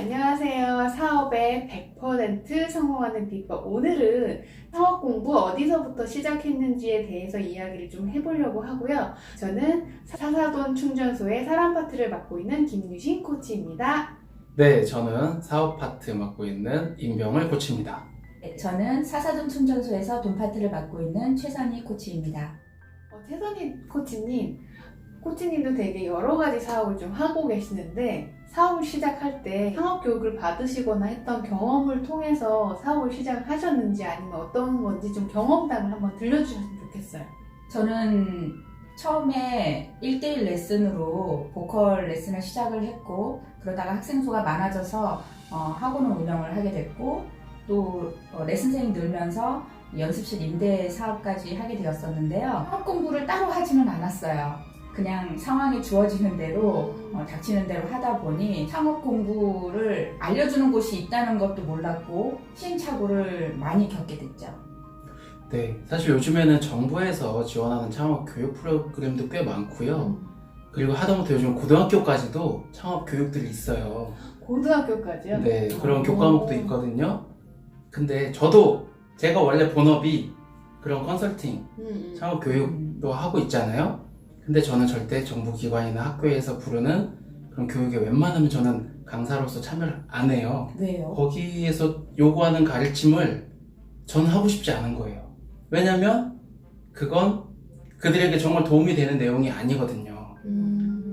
안녕하세요. 사업에 100% 성공하는 비법. 오늘은 사업 공부 어디서부터 시작했는지에 대해서 이야기를 좀 해보려고 하고요. 저는 사사돈 충전소의 사람파트를 맡고 있는 김유신 코치입니다. 네, 저는 사업 파트 맡고 있는 임병을 코치입니다. 네, 저는 사사돈 충전소에서 돈 파트를 맡고 있는 최선희 코치입니다. 최선희 코치님도 되게 여러 가지 사업을 좀 하고 계시는데 사업을 시작할 때 창업 교육을 받으시거나 했던 경험을 통해서 사업을 시작하셨는지 아니면 어떤 건지 좀 경험담을 한번 들려주셨으면 좋겠어요. 저는 처음에 1대1 레슨으로 보컬 레슨을 시작을 했고 그러다가 학생 수가 많아져서 학원을 운영을 하게 됐고 또 레슨생이 늘면서 연습실 임대 사업까지 하게 되었었는데요. 사업 공부를 따로 하지는 않았어요. 그냥 상황이 주어지는 대로 닥치는 대로 하다 보니 창업 공부를 알려주는 곳이 있다는 것도 몰랐고 시행착오를 많이 겪게 됐죠. 네, 사실 요즘에는 정부에서 지원하는 창업 교육 프로그램도 꽤 많고요. 그리고 하다못해 요즘 고등학교까지도 창업 교육들이 있어요. 고등학교까지요? 네, 그런 교과목도 있거든요. 근데 제가 원래 본업이 그런 컨설팅, 창업 교육도 하고 있잖아요. 근데 저는 절대 정부기관이나 학교에서 부르는 그런 교육에 웬만하면 저는 강사로서 참여를 안 해요. 왜요? 거기에서 요구하는 가르침을 저는 하고 싶지 않은 거예요. 왜냐면 그건 그들에게 정말 도움이 되는 내용이 아니거든요.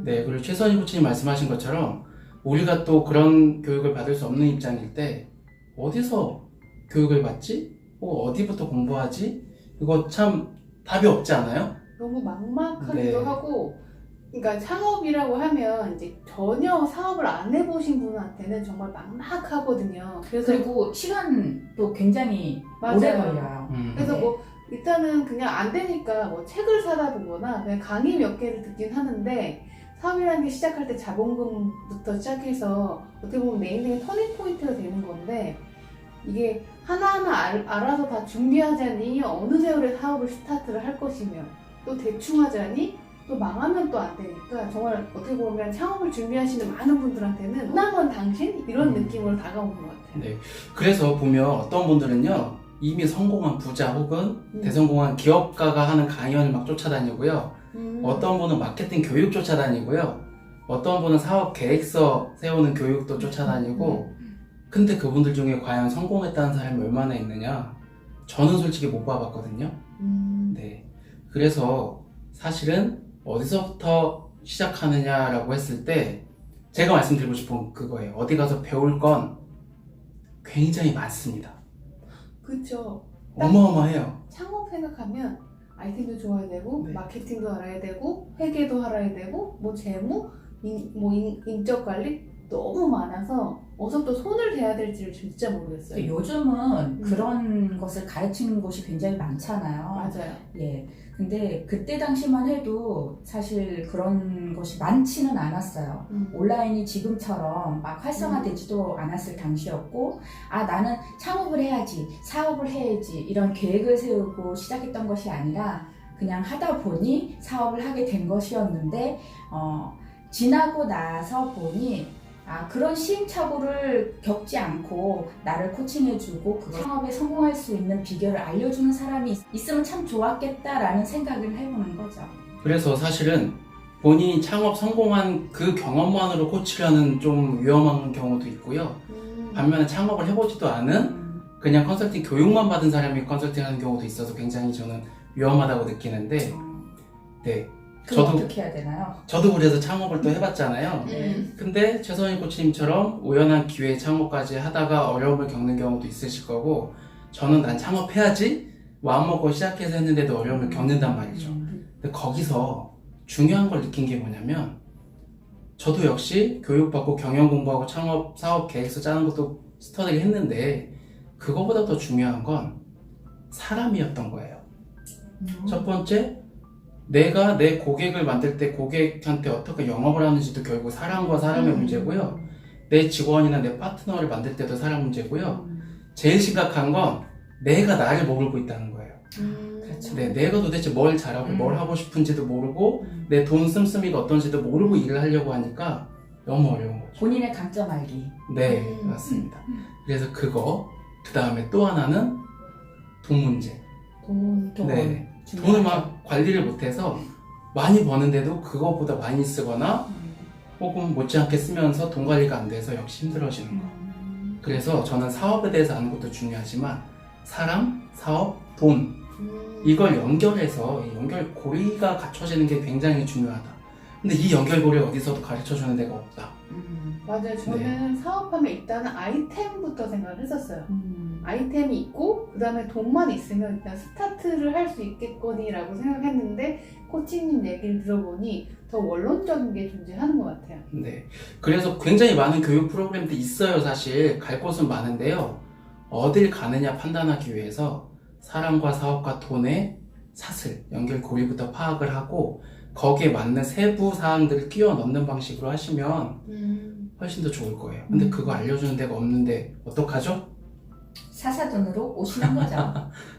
네, 그리고 최선희 코치님 말씀하신 것처럼 우리가 또 그런 교육을 받을 수 없는 입장일 때 어디서 교육을 받지? 어디부터 공부하지? 이거 참 답이 없지 않아요? 너무 막막하기도 네. 하고, 그러니까 창업이라고 하면 이제 전혀 사업을 안 해보신 분한테는 정말 막막하거든요. 그리고 시간도 굉장히 맞아요. 오래 걸려요. 그래서 네. 뭐 일단은 그냥 안 되니까 뭐 책을 사다 보거나 그냥 강의 몇 개를 듣긴 하는데 사업이라는 게 시작할 때 자본금부터 시작해서 어떻게 보면 내 인생의 터닝 포인트가 되는 건데 이게 하나하나 알아서 다 준비하자니 어느 세월에 사업을 스타트를 할 것이며 또 대충 하자니 또 망하면 또 안 되니까 정말 어떻게 보면 창업을 준비하시는 많은 분들한테는 남은 당신? 이런 느낌으로 다가오는 것 같아요. 네. 그래서 보면 어떤 분들은요, 이미 성공한 부자 혹은 대성공한 기업가가 하는 강연을 막 쫓아다니고요. 어떤 분은 마케팅 교육 쫓아다니고요. 어떤 분은 사업 계획서 세우는 교육도 쫓아다니고, 근데 그분들 중에 과연 성공했다는 사람이 얼마나 있느냐? 저는 솔직히 못 봐봤거든요. 네. 그래서 사실은 어디서부터 시작하느냐라고 했을 때 제가 말씀드리고 싶은 그거예요. 어디 가서 배울 건 굉장히 많습니다. 그렇죠. 어마어마해요. 창업 생각하면 아이템도 좋아야 되고 네. 마케팅도 알아야 되고 회계도 알아야 되고 뭐 재무, 인적 관리 너무 많아서 어디서부터 손을 대야 될지를 진짜 모르겠어요. 요즘은 그런 것을 가르치는 곳이 굉장히 많잖아요. 맞아요. 예. 근데 그때 당시만 해도 사실 그런 것이 많지는 않았어요. 온라인이 지금처럼 막 활성화되지도 않았을 당시였고, 나는 창업을 해야지, 사업을 해야지, 이런 계획을 세우고 시작했던 것이 아니라 그냥 하다 보니 사업을 하게 된 것이었는데, 지나고 나서 보니 그런 시행착오를 겪지 않고 나를 코칭해주고 그 창업에 성공할 수 있는 비결을 알려주는 사람이 있으면 참 좋았겠다라는 생각을 해보는 거죠. 그래서 사실은 본인이 창업 성공한 그 경험만으로 코치를 하는 좀 위험한 경우도 있고요. 반면에 창업을 해보지도 않은 그냥 컨설팅 교육만 받은 사람이 컨설팅 하는 경우도 있어서 굉장히 저는 위험하다고 느끼는데, 네. 그럼 어떻게 해야 되나요? 저도 그래서 창업을 또 해봤잖아요. 근데 최선희 코치님처럼 우연한 기회에 창업까지 하다가 어려움을 겪는 경우도 있으실 거고, 저는 난 창업해야지 마음먹고 시작해서 했는데도 어려움을 겪는단 말이죠. 근데 거기서 중요한 걸 느낀 게 뭐냐면, 저도 역시 교육받고 경영 공부하고 창업 사업 계획서 짜는 것도 스터디를 했는데 그거보다 더 중요한 건 사람이었던 거예요. 첫 번째, 내가 내 고객을 만들 때 고객한테 어떻게 영업을 하는지도 결국 사람과 사람의 문제고요. 내 직원이나 내 파트너를 만들 때도 사람 문제고요. 제일 심각한 건 내가 나를 모르고 있다는 거예요. 그렇죠. 네, 내가 도대체 뭘 잘하고 뭘 하고 싶은지도 모르고 내 돈 씀씀이가 어떤지도 모르고 일을 하려고 하니까 너무 어려운 거죠. 본인의 강점 알기. 네, 맞습니다. 그래서 그거, 그 다음에 또 하나는 돈 문제. 돈. 네. 중요하죠. 돈을 막 관리를 못해서 많이 버는데도 그거보다 많이 쓰거나 혹은 못지않게 쓰면서 돈 관리가 안 돼서 역시 힘들어지는 거. 그래서 저는 사업에 대해서 아는 것도 중요하지만 사람, 사업, 돈 이걸 연결해서 이 연결고리가 갖춰지는 게 굉장히 중요하다. 근데 이 연결고리 어디서도 가르쳐주는 데가 없다. 맞아요. 저는 사업하면 일단은 아이템부터 생각을 했었어요. 아이템이 있고 그 다음에 돈만 있으면 일단 스타트를 할 수 있겠거니라고 생각했는데 코치님 얘기를 들어보니 더 원론적인 게 존재하는 것 같아요. 네. 그래서 굉장히 많은 교육 프로그램도 있어요. 사실 갈 곳은 많은데요. 어딜 가느냐 판단하기 위해서 사람과 사업과 돈의 사슬, 연결고리부터 파악을 하고 거기에 맞는 세부 사항들을 끼워 넣는 방식으로 하시면 훨씬 더 좋을 거예요. 근데 그거 알려주는 데가 없는데 어떡하죠? 사사돈으로 오시는 거죠.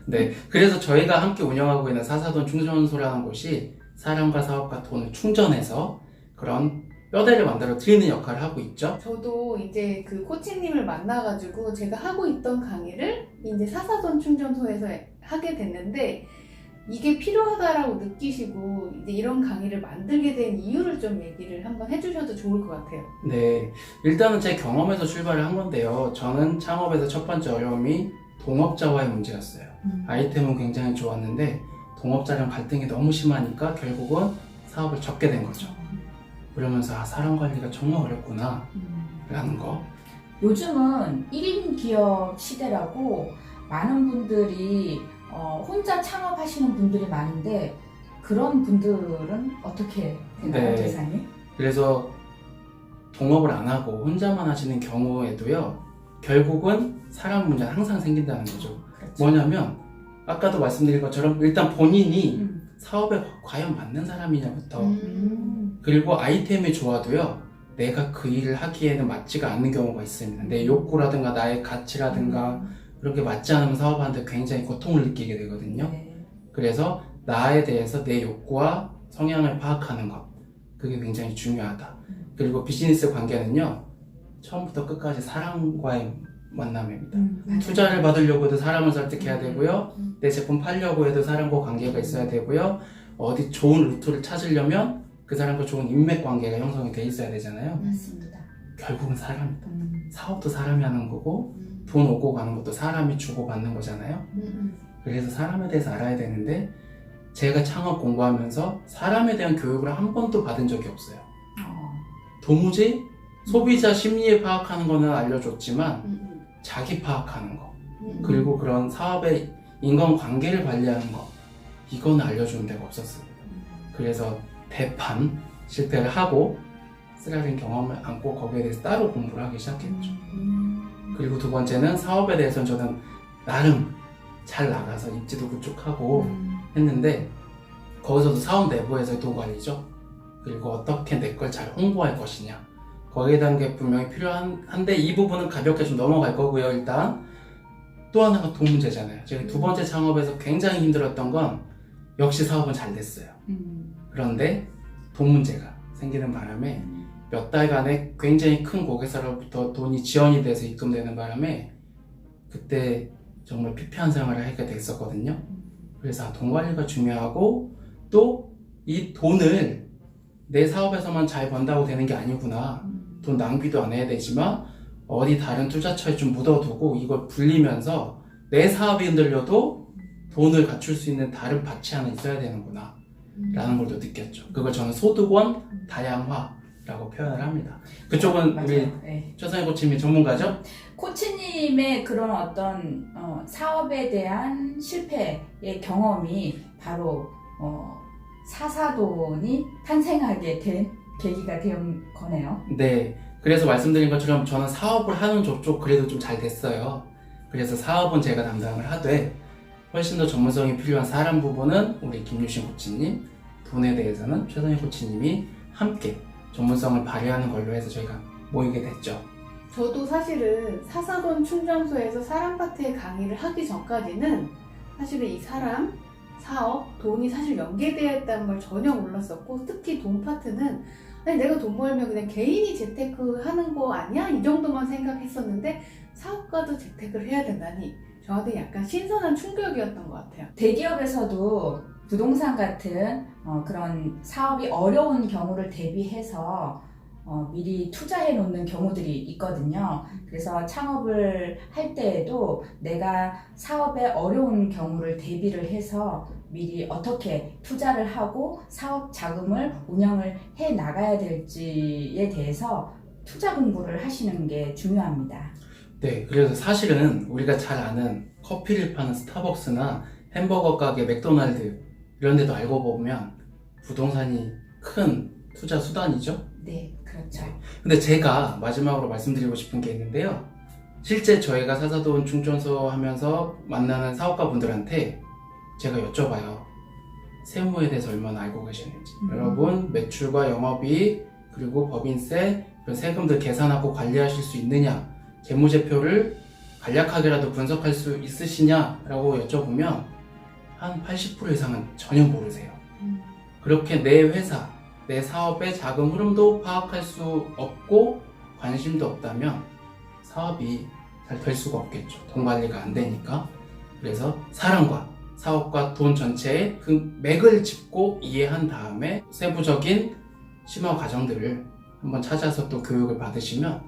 네. 그래서 저희가 함께 운영하고 있는 사사돈 충전소라는 곳이 사람과 사업과 돈을 충전해서 그런 뼈대를 만들어 드리는 역할을 하고 있죠. 저도 이제 그 코치님을 만나가지고 제가 하고 있던 강의를 이제 사사돈 충전소에서 하게 됐는데 이게 필요하다라고 느끼시고 이제 이런 강의를 만들게 된 이유를 좀 얘기를 한번 해주셔도 좋을 것 같아요. 네. 일단은 제 경험에서 출발을 한 건데요. 저는 창업에서 첫 번째 어려움이 동업자와의 문제였어요. 아이템은 굉장히 좋았는데 동업자랑 갈등이 너무 심하니까 결국은 사업을 접게 된 거죠. 그러면서 사람 관리가 정말 어렵구나 라는 거. 요즘은 1인 기업 시대라고 많은 분들이 혼자 창업하시는 분들이 많은데 그런 분들은 어떻게 되나요, 네. 대상이? 그래서 동업을 안 하고 혼자만 하시는 경우에도요. 결국은 사람 문제는 항상 생긴다는 거죠. 그렇죠. 뭐냐면 아까도 말씀드린 것처럼 일단 본인이 음. 사업에 과연 맞는 사람이냐부터 그리고 아이템이 좋아도요. 내가 그 일을 하기에는 맞지가 않는 경우가 있습니다. 내 욕구라든가 나의 가치라든가 그런 게 맞지 않으면 사업하는데 굉장히 고통을 느끼게 되거든요. 네. 그래서 나에 대해서 내 욕구와 성향을 파악하는 것 그게 굉장히 중요하다. 그리고 비즈니스 관계는요. 처음부터 끝까지 사람과의 만남입니다. 맞아요. 투자를 받으려고 해도 사람을 설득해야 되고요. 내 제품 팔려고 해도 사람과 관계가 있어야 되고요. 어디 좋은 루트를 찾으려면 그 사람과 좋은 인맥 관계가 형성이 돼 있어야 되잖아요. 맞습니다. 결국은 사람이다. 사업도 사람이 하는 거고 돈 오고 가는 것도 사람이 주고 받는 거잖아요. 그래서 사람에 대해서 알아야 되는데 제가 창업 공부하면서 사람에 대한 교육을 한 번도 받은 적이 없어요. 도무지 소비자 심리에 파악하는 거는 알려줬지만 자기 파악하는 거 그리고 그런 사업의 인간관계를 관리하는 거 이거는 알려주는 데가 없었습니다. 그래서 대판 실패를 하고 쓰라린 경험을 안고 거기에 대해서 따로 공부를 하기 시작했죠. 그리고 두 번째는 사업에 대해서는 저는 나름 잘 나가서 입지도 구축하고 했는데 거기서도 사업 내부에서의 돈 관리죠. 그리고 어떻게 내 걸 잘 홍보할 것이냐 거기에 대한 게 분명히 필요한데 이 부분은 가볍게 좀 넘어갈 거고요. 일단 또 하나가 돈 문제잖아요. 제가 두 번째 창업에서 굉장히 힘들었던 건 역시 사업은 잘 됐어요. 그런데 돈 문제가 생기는 바람에 몇 달간의 굉장히 큰 고객사로부터 돈이 지원이 돼서 입금되는 바람에 그때 정말 피폐한 생활을 하게 됐었거든요. 그래서 돈 관리가 중요하고 또 이 돈을 내 사업에서만 잘 번다고 되는 게 아니구나. 돈 낭비도 안 해야 되지만 어디 다른 투자처에 좀 묻어두고 이걸 불리면서 내 사업이 흔들려도 돈을 갖출 수 있는 다른 밭이 하나 있어야 되는구나 라는 걸 또 느꼈죠. 그걸 저는 소득원 다양화라고 표현을 합니다. 그쪽은 맞아요. 우리 네. 최상희 코치님이 전문가죠? 코치님의 그런 어떤 사업에 대한 실패의 경험이 바로 사사돈이 탄생하게 된 계기가 된 거네요. 네. 그래서 말씀드린 것처럼 저는 사업을 하는 족족 그래도 좀 잘 됐어요. 그래서 사업은 제가 담당을 하되 훨씬 더 전문성이 필요한 사람 부분은 우리 김유신 코치님, 돈에 대해서는 최선희 코치님이 함께 전문성을 발휘하는 걸로 해서 저희가 모이게 됐죠. 저도 사실은 사사돈 충전소에서 사람 파트의 강의를 하기 전까지는 사실은 이 사람, 사업, 돈이 사실 연계되어 있다는 걸 전혀 몰랐었고 특히 돈 파트는 아니, 내가 돈 벌면 그냥 개인이 재테크 하는 거 아니야? 이 정도만 생각했었는데 사업가도 재테크를 해야 된다니 저한테 약간 신선한 충격이었던 것 같아요. 대기업에서도 부동산 같은 그런 사업이 어려운 경우를 대비해서 미리 투자해 놓는 경우들이 있거든요. 그래서 창업을 할 때에도 내가 사업에 어려운 경우를 대비를 해서 미리 어떻게 투자를 하고 사업 자금을 운영을 해 나가야 될지에 대해서 투자 공부를 하시는 게 중요합니다. 네, 그래서 사실은 우리가 잘 아는 커피를 파는 스타벅스나 햄버거 가게 맥도날드 이런 데도 알고 보면 부동산이 큰 투자 수단이죠. 네, 그렇죠. 근데 제가 마지막으로 말씀드리고 싶은 게 있는데요. 실제 저희가 사사돈 충전소 하면서 만나는 사업가분들한테 제가 여쭤봐요. 세무에 대해서 얼마나 알고 계셨는지. 여러분 매출과 영업이익 그리고 법인세 그리고 세금들 계산하고 관리하실 수 있느냐, 재무제표를 간략하게라도 분석할 수 있으시냐라고 여쭤보면 한 80% 이상은 전혀 모르세요. 그렇게 내 회사, 내 사업의 자금 흐름도 파악할 수 없고 관심도 없다면 사업이 잘 될 수가 없겠죠. 돈 관리가 안 되니까. 그래서 사람과 사업과 돈 전체의 그 맥을 짚고 이해한 다음에 세부적인 심화 과정들을 한번 찾아서 또 교육을 받으시면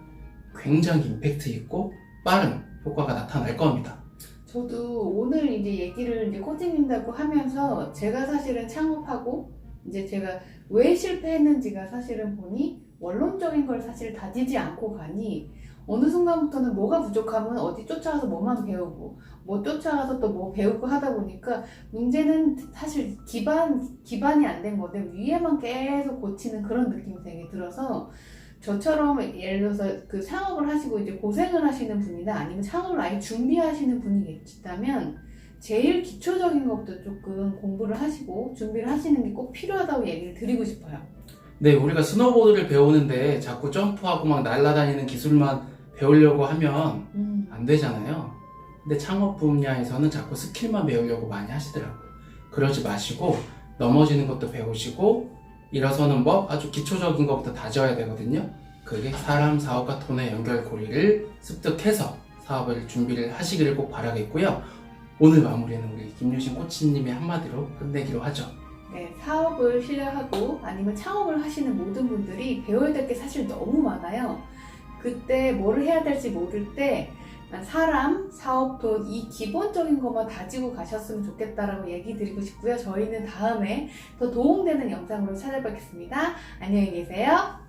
굉장히 임팩트 있고 빠른 효과가 나타날 겁니다. 저도 오늘 이제 얘기를 이제 코칭님하고 하면서 제가 사실은 창업하고 이제 제가 왜 실패했는지가 사실은 보니 원론적인 걸 사실 다지지 않고 가니 어느 순간부터는 뭐가 부족하면 어디 쫓아가서 뭐만 배우고 뭐 쫓아가서 또 뭐 배우고 하다 보니까 문제는 사실 기반이 안 된 건데 위에만 계속 고치는 그런 느낌이 되게 들어서 저처럼 예를 들어서 그 창업을 하시고 이제 고생을 하시는 분이나 아니면 창업을 아예 준비하시는 분이 있다면 제일 기초적인 것부터 조금 공부를 하시고 준비를 하시는 게 꼭 필요하다고 얘기를 드리고 싶어요. 네, 우리가 스노보드를 배우는데 자꾸 점프하고 막 날아다니는 기술만 배우려고 하면 안 되잖아요. 근데 창업 분야에서는 자꾸 스킬만 배우려고 많이 하시더라고요. 그러지 마시고 넘어지는 것도 배우시고 일어서는 법 아주 기초적인 것부터 다져야 되거든요. 그게 사람, 사업과 돈의 연결고리를 습득해서 사업을 준비를 하시기를 꼭 바라겠고요. 오늘 마무리는 우리 김유신 코치님의 한마디로 끝내기로 하죠. 네, 사업을 시작하고 아니면 창업을 하시는 모든 분들이 배워야 될 게 사실 너무 많아요. 그때 뭐를 해야 될지 모를 때 사람, 사업, 돈 이 기본적인 것만 다지고 가셨으면 좋겠다라고 얘기 드리고 싶고요. 저희는 다음에 더 도움되는 영상으로 찾아뵙겠습니다. 안녕히 계세요.